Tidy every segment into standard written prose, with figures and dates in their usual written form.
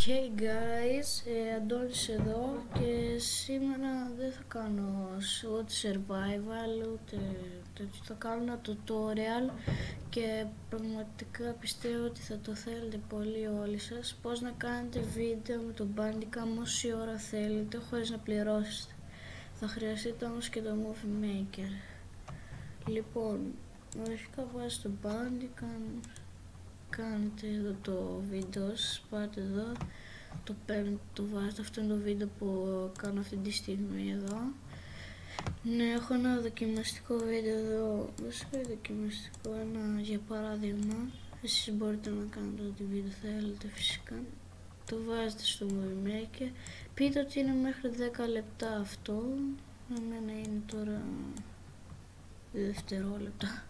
Hey guys, Αντώνης εδώ και σήμερα δεν θα κάνω ούτε survival ούτε τέτοιο, θα κάνω ένα tutorial και πραγματικά πιστεύω ότι θα το θέλετε πολύ όλοι σας, πώς να κάνετε βίντεο με το Bandicam όση ώρα θέλετε χωρίς να πληρώσετε. Θα χρειαστείτε όμως και το Movie Maker. Λοιπόν, αρχικά βάζετε στο Bandicam, κάνετε εδώ το βίντεο σας, πάτε εδώ, το παίρνετε, το βάζετε, αυτό είναι το βίντεο που κάνω αυτή τη στιγμή εδώ. Ναι, έχω ένα δοκιμαστικό βίντεο εδώ, βασικά δοκιμαστικό, ένα για παράδειγμα. Εσείς μπορείτε να κάνετε ό,τι βίντεο θέλετε φυσικά. Το βάζετε στο Movie Maker, πείτε ότι είναι μέχρι 10 λεπτά αυτό, εμένα είναι τώρα 2 δευτερόλεπτα.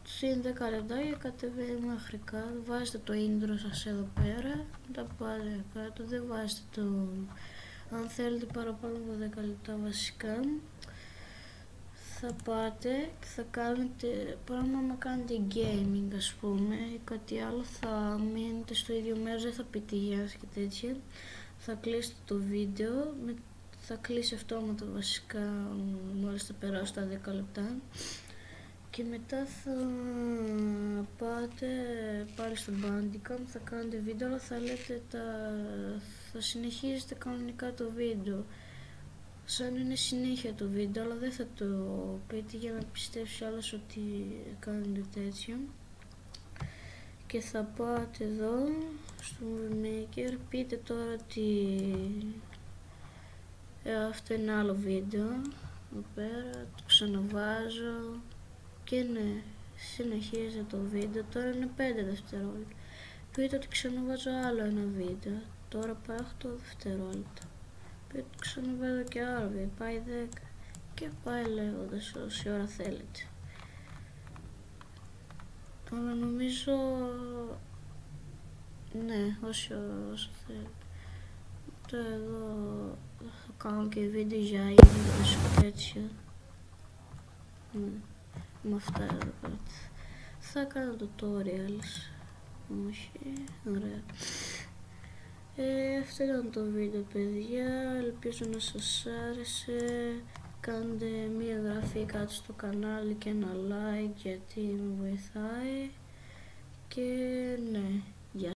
Τους είναι 10 λεπτά και κατεβαίνει μέχρι κάτω, βάζετε το intro σας εδώ πέρα, μετά πάτε κάτω, δεν βάζετε το, αν θέλετε παραπάνω από 10 λεπτά βασικά, θα πάτε και θα κάνετε, πράγμα να κάνετε gaming ας πούμε ή κάτι άλλο, θα μείνετε στο ίδιο μέρος, δεν θα πείτε γεια και τέτοια, θα κλείσετε το βίντεο, θα κλείσει αυτόματα βασικά μόλις θα περάσει τα 10 λεπτά. Και μετά θα πάτε πάλι στο Bandicam, θα κάνετε βίντεο, αλλά θα λέτε θα συνεχίζετε κανονικά το βίντεο. Σαν είναι συνέχεια το βίντεο, αλλά δεν θα το πείτε για να πιστέψει άλλος ότι κάνετε τέτοιο. Και θα πάτε εδώ στο Movie Maker, πείτε τώρα ότι αυτό είναι άλλο βίντεο, εδώ πέρα, το ξαναβάζω. Και ναι, συνεχίζει το βίντεο, τώρα είναι 5 δευτερόλεπτα. Πείτε ότι ξαναβάζω άλλο ένα βίντεο, τώρα πάει 8 δευτερόλεπτα. Πείτε ότι ξαναβάζω και άλλο βίντεο, πάει 10 και πάει λέγοντας όση ώρα θέλετε. Αλλά νομίζω, ναι, όσο θέλετε. Τώρα εδώ θα κάνω και βίντεο για ίδιος και τέτοιο. Ναι. Με αυτά εδώ πέρα. Θα κάνω tutorials. Όχι, ωραία. Αυτό ήταν το βίντεο παιδιά, ελπίζω να σας άρεσε. Κάντε μία εγγραφή κάτω στο κανάλι και ένα like γιατί με βοηθάει. Και ναι.